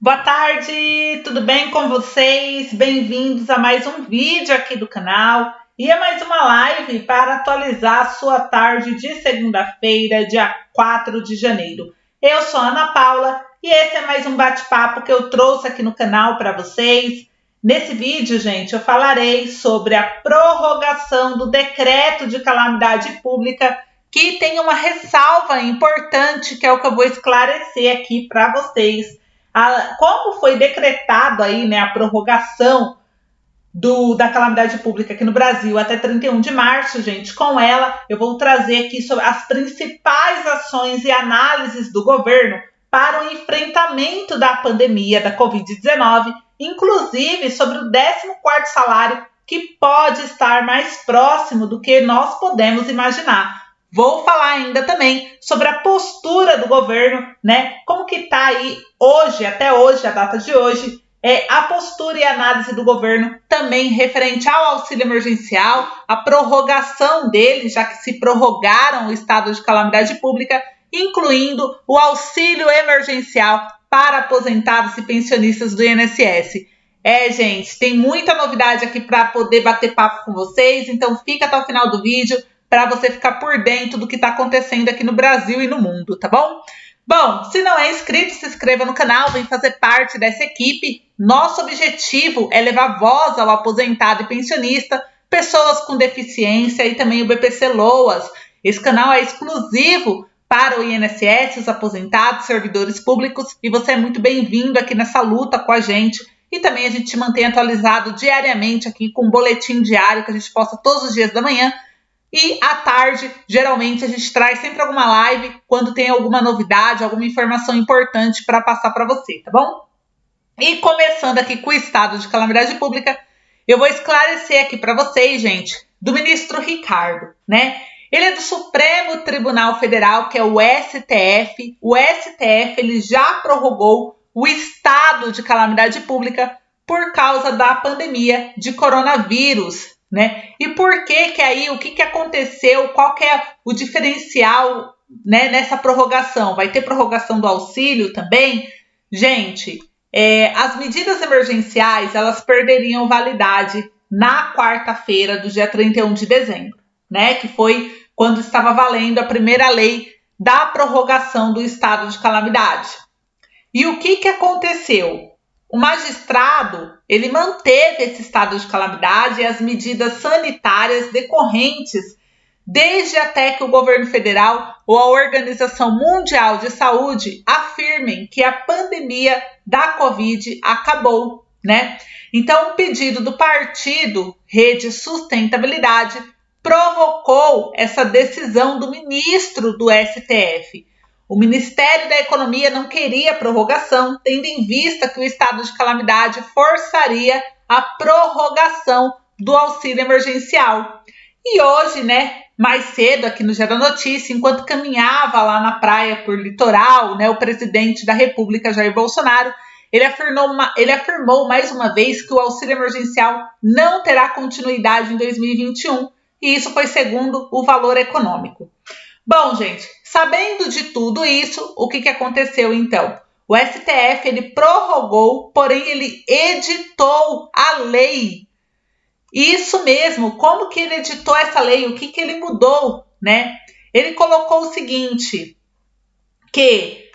Boa tarde, tudo bem com vocês? Bem-vindos a mais um vídeo aqui do canal e a mais uma live para atualizar a sua tarde de segunda-feira, dia 4 de janeiro. Eu sou a Ana Paula e esse é mais um bate-papo que eu trouxe aqui no canal para vocês. Nesse vídeo, gente, eu falarei sobre a prorrogação do decreto de calamidade pública que tem uma ressalva importante que é o que eu vou esclarecer aqui para vocês. Como foi decretado aí, né, a prorrogação da calamidade pública aqui no Brasil até 31 de março, gente, com ela eu vou trazer aqui sobre as principais ações e análises do governo para o enfrentamento da pandemia da Covid-19, inclusive sobre o 14º salário, que pode estar mais próximo do que nós podemos imaginar. Vou falar ainda também sobre a postura do governo, né? Como que está aí hoje, até hoje, a data de hoje, a postura e análise do governo também referente ao auxílio emergencial, a prorrogação dele, já que se prorrogaram o estado de calamidade pública, incluindo o auxílio emergencial para aposentados e pensionistas do INSS. Gente, tem muita novidade aqui para poder bater papo com vocês, então fica até o final do vídeo para você ficar por dentro do que está acontecendo aqui no Brasil e no mundo, tá bom? Bom, se não é inscrito, se inscreva no canal, vem fazer parte dessa equipe. Nosso objetivo é levar voz ao aposentado e pensionista, pessoas com deficiência e também o BPC Loas. Esse canal é exclusivo para o INSS, os aposentados, servidores públicos, e você é muito bem-vindo aqui nessa luta com a gente. E também a gente te mantém atualizado diariamente aqui com um boletim diário que a gente posta todos os dias da manhã. E à tarde, geralmente, a gente traz sempre alguma live quando tem alguma novidade, alguma informação importante para passar para você, tá bom? E começando aqui com o estado de calamidade pública, eu vou esclarecer aqui para vocês, gente, do ministro Ricardo, né? Ele é do Supremo Tribunal Federal, que é o STF. O STF ele já prorrogou o estado de calamidade pública por causa da pandemia de coronavírus, né? E por que aí, o que aconteceu, qual que é o diferencial, né, nessa prorrogação? Vai ter prorrogação do auxílio também? Gente, as medidas emergenciais, elas perderiam validade na quarta-feira do dia 31 de dezembro, né? Que foi quando estava valendo a primeira lei da prorrogação do estado de calamidade. E o que aconteceu? O magistrado, ele manteve esse estado de calamidade e as medidas sanitárias decorrentes desde até que o governo federal ou a Organização Mundial de Saúde afirmem que a pandemia da Covid acabou, né? Então, o pedido do partido Rede Sustentabilidade provocou essa decisão do ministro do STF. O Ministério da Economia não queria prorrogação, tendo em vista que o estado de calamidade forçaria a prorrogação do auxílio emergencial. E hoje, né, mais cedo aqui no Gera Notícia, enquanto caminhava lá na praia por litoral, né, o presidente da República, Jair Bolsonaro, ele afirmou mais uma vez que o auxílio emergencial não terá continuidade em 2021, e isso foi segundo o Valor Econômico. Bom, gente, sabendo de tudo isso, o que aconteceu então? O STF ele prorrogou, porém ele editou a lei. Isso mesmo, como que ele editou essa lei? O que ele mudou, né? Ele colocou o seguinte, que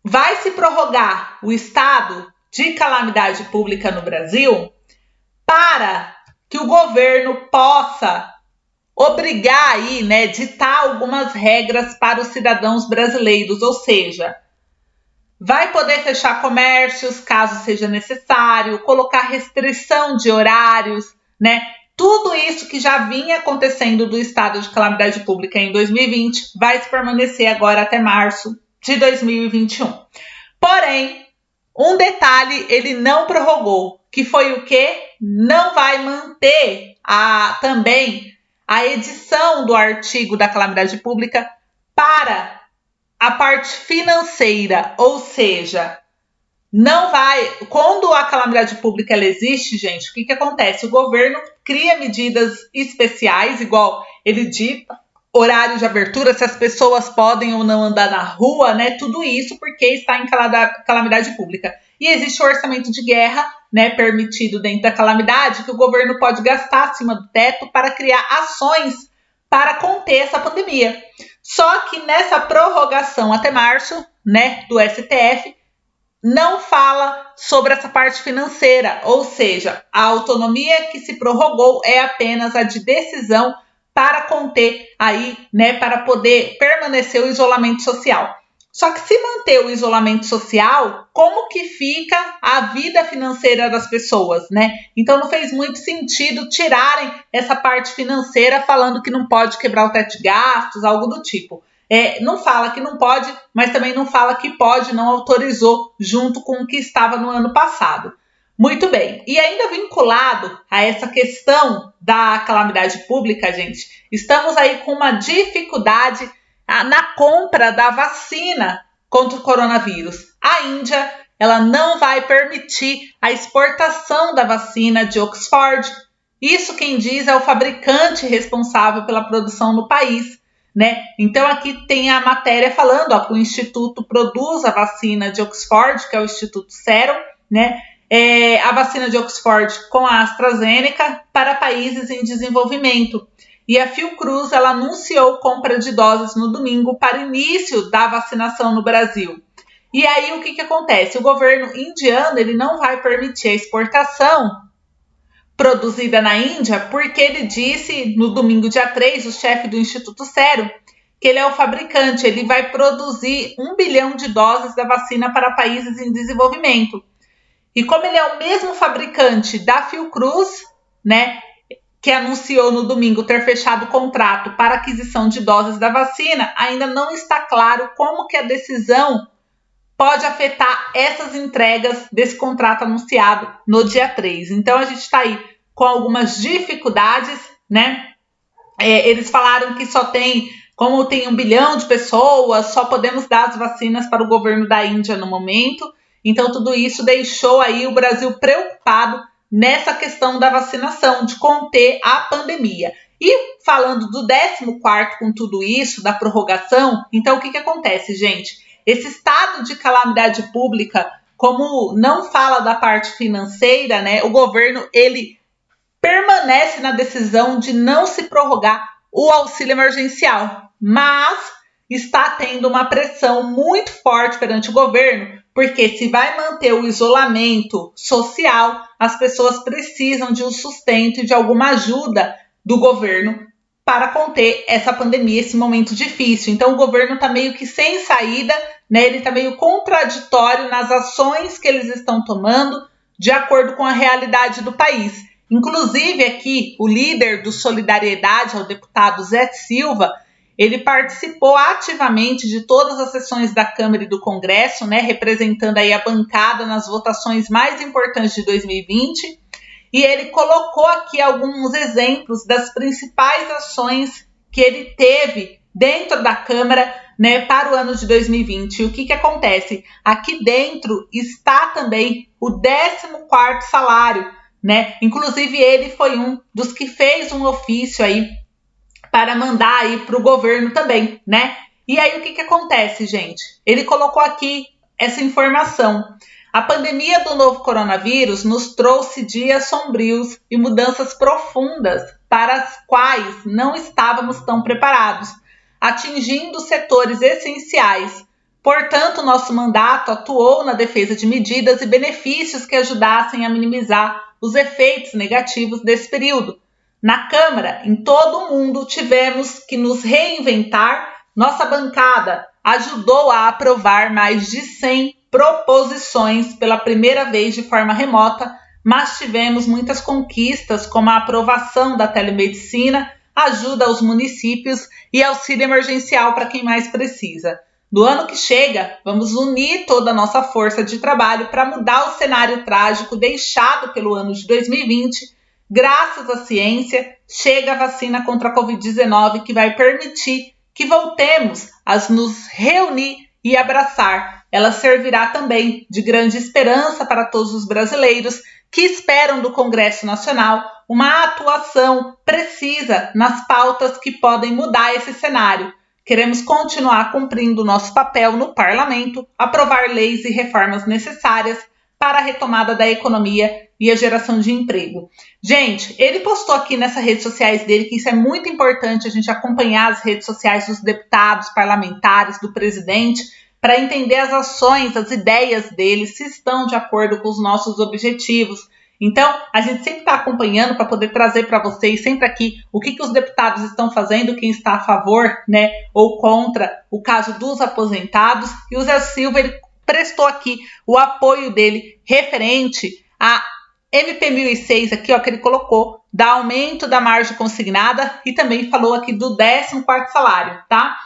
vai se prorrogar o estado de calamidade pública no Brasil para que o governo possa obrigar aí, né, ditar algumas regras para os cidadãos brasileiros, ou seja, vai poder fechar comércios caso seja necessário, colocar restrição de horários, né? Tudo isso que já vinha acontecendo do estado de calamidade pública em 2020 vai se permanecer agora até março de 2021. Porém, um detalhe ele não prorrogou, que foi o quê? Não vai manter também a edição do artigo da calamidade pública para a parte financeira, ou seja, não vai... Quando a calamidade pública ela existe, gente, o que acontece? O governo cria medidas especiais, igual ele dita horário de abertura, se as pessoas podem ou não andar na rua, né? Tudo isso porque está em calamidade pública. E existe o orçamento de guerra, né, permitido dentro da calamidade, que o governo pode gastar acima do teto para criar ações para conter essa pandemia. Só que nessa prorrogação até março, né, do STF, não fala sobre essa parte financeira, ou seja, a autonomia que se prorrogou é apenas a de decisão para conter aí, né, para poder permanecer o isolamento social. Só que se manter o isolamento social, como que fica a vida financeira das pessoas, né? Então não fez muito sentido tirarem essa parte financeira falando que não pode quebrar o teto de gastos, algo do tipo. Não fala que não pode, mas também não fala que pode, não autorizou junto com o que estava no ano passado. Muito bem. E ainda vinculado a essa questão da calamidade pública, gente, estamos aí com uma dificuldade na compra da vacina contra o coronavírus. A Índia, ela não vai permitir a exportação da vacina de Oxford. Isso quem diz é o fabricante responsável pela produção no país, né? Então aqui tem a matéria falando que o Instituto produz a vacina de Oxford, que é o Instituto Serum, né? A vacina de Oxford com a AstraZeneca para países em desenvolvimento. E a Fiocruz, ela anunciou compra de doses no domingo para início da vacinação no Brasil. E aí o que acontece? O governo indiano, ele não vai permitir a exportação produzida na Índia, porque ele disse no domingo, dia 3, o chefe do Instituto Serum, que ele é o fabricante, ele vai produzir 1 bilhão de doses da vacina para países em desenvolvimento. E como ele é o mesmo fabricante da Fiocruz, né, que anunciou no domingo ter fechado o contrato para aquisição de doses da vacina, ainda não está claro como que a decisão pode afetar essas entregas desse contrato anunciado no dia 3. Então, a gente está aí com algumas dificuldades, né? Eles falaram que como tem 1 bilhão de pessoas, só podemos dar as vacinas para o governo da Índia no momento. Então, tudo isso deixou aí o Brasil preocupado nessa questão da vacinação, de conter a pandemia. E falando do 14º com tudo isso, da prorrogação, então o que acontece, gente? Esse estado de calamidade pública, como não fala da parte financeira, né, o governo, ele permanece na decisão de não se prorrogar o auxílio emergencial, mas está tendo uma pressão muito forte perante o governo, porque se vai manter o isolamento social, as pessoas precisam de um sustento e de alguma ajuda do governo para conter essa pandemia, esse momento difícil. Então o governo está meio que sem saída, né? Ele está meio contraditório nas ações que eles estão tomando de acordo com a realidade do país. Inclusive aqui o líder do Solidariedade, o deputado Zé Silva, ele participou ativamente de todas as sessões da Câmara e do Congresso, né, representando aí a bancada nas votações mais importantes de 2020, e ele colocou aqui alguns exemplos das principais ações que ele teve dentro da Câmara, né, para o ano de 2020. E o que acontece? Aqui dentro está também o 14º salário, né? Inclusive ele foi um dos que fez um ofício aí para mandar aí para o governo também, né? E aí o que acontece, gente? Ele colocou aqui essa informação. A pandemia do novo coronavírus nos trouxe dias sombrios e mudanças profundas para as quais não estávamos tão preparados, atingindo setores essenciais. Portanto, nosso mandato atuou na defesa de medidas e benefícios que ajudassem a minimizar os efeitos negativos desse período. Na Câmara, em todo o mundo, tivemos que nos reinventar. Nossa bancada ajudou a aprovar mais de 100 proposições pela primeira vez de forma remota, mas tivemos muitas conquistas, como a aprovação da telemedicina, ajuda aos municípios e auxílio emergencial para quem mais precisa. No ano que chega, vamos unir toda a nossa força de trabalho para mudar o cenário trágico deixado pelo ano de 2020. Graças à ciência, chega a vacina contra a Covid-19 que vai permitir que voltemos a nos reunir e abraçar. Ela servirá também de grande esperança para todos os brasileiros que esperam do Congresso Nacional uma atuação precisa nas pautas que podem mudar esse cenário. Queremos continuar cumprindo nosso papel no parlamento, aprovar leis e reformas necessárias para a retomada da economia e a geração de emprego. Gente, ele postou aqui nessas redes sociais dele que isso é muito importante, a gente acompanhar as redes sociais dos deputados, parlamentares, do presidente, para entender as ações, as ideias dele, se estão de acordo com os nossos objetivos. Então, a gente sempre está acompanhando para poder trazer para vocês sempre aqui o que os deputados estão fazendo, quem está a favor, né, ou contra o caso dos aposentados. E o Zé Silva, ele prestou aqui o apoio dele referente a MP 1006 aqui, ó, que ele colocou, da aumento da margem consignada e também falou aqui do 14º salário, tá?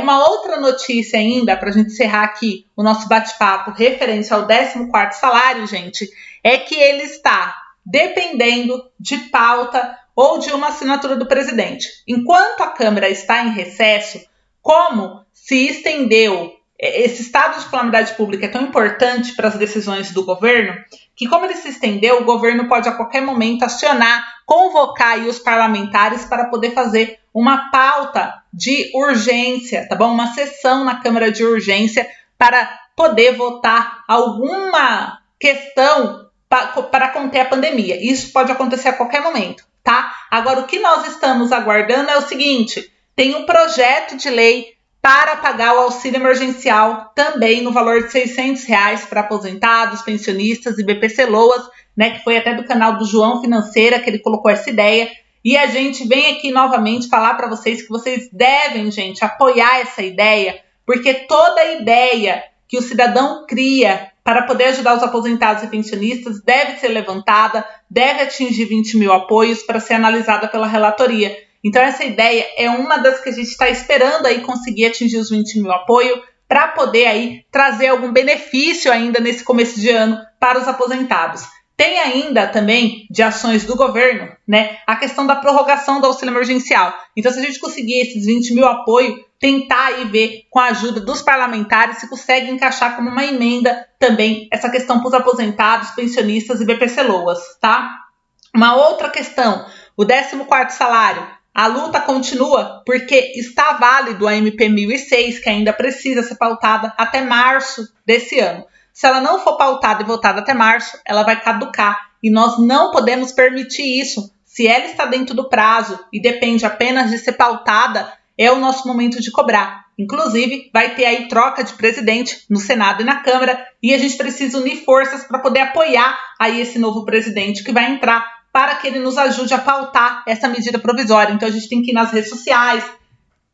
Uma outra notícia ainda, para a gente encerrar aqui o nosso bate-papo referente ao 14º salário, gente, é que ele está dependendo de pauta ou de uma assinatura do presidente. Enquanto a Câmara está em recesso, como se estendeu esse estado de calamidade pública é tão importante para as decisões do governo, que como ele se estendeu, o governo pode a qualquer momento acionar, convocar aí os parlamentares para poder fazer uma pauta de urgência, tá bom? Uma sessão na Câmara de urgência para poder votar alguma questão para conter a pandemia. Isso pode acontecer a qualquer momento, tá? Agora, o que nós estamos aguardando é o seguinte, tem um projeto de lei para pagar o auxílio emergencial também no valor de R$600 para aposentados, pensionistas e BPC-Loas, né, que foi até do canal do João Financeira que ele colocou essa ideia. E a gente vem aqui novamente falar para vocês que vocês devem, gente, apoiar essa ideia, porque toda ideia que o cidadão cria para poder ajudar os aposentados e pensionistas deve ser levantada, deve atingir 20 mil apoios para ser analisada pela relatoria. Então essa ideia é uma das que a gente está esperando aí conseguir atingir os 20 mil apoio para poder aí trazer algum benefício ainda nesse começo de ano para os aposentados. Tem ainda também de ações do governo, né, a questão da prorrogação do auxílio emergencial. Então se a gente conseguir esses 20 mil apoio, tentar aí ver com a ajuda dos parlamentares se consegue encaixar como uma emenda também essa questão para os aposentados, pensionistas e BPC-Loas, tá? Uma outra questão, o 14º salário. A luta continua porque está válido a MP 1006, que ainda precisa ser pautada até março desse ano. Se ela não for pautada e votada até março, ela vai caducar e nós não podemos permitir isso. Se ela está dentro do prazo e depende apenas de ser pautada, é o nosso momento de cobrar. Inclusive, vai ter aí troca de presidente no Senado e na Câmara e a gente precisa unir forças para poder apoiar aí esse novo presidente que vai entrar para que ele nos ajude a pautar essa medida provisória. Então a gente tem que ir nas redes sociais,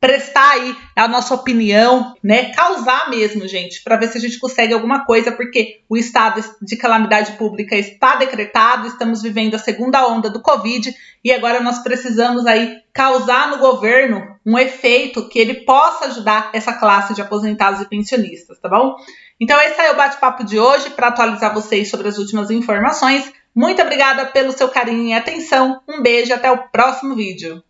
prestar aí a nossa opinião, né? Causar mesmo, gente, para ver se a gente consegue alguma coisa, porque o estado de calamidade pública está decretado, estamos vivendo a segunda onda do Covid e agora nós precisamos aí causar no governo um efeito que ele possa ajudar essa classe de aposentados e pensionistas, tá bom? Então esse é o bate-papo de hoje para atualizar vocês sobre as últimas informações. Muito obrigada pelo seu carinho e atenção. Um beijo e até o próximo vídeo.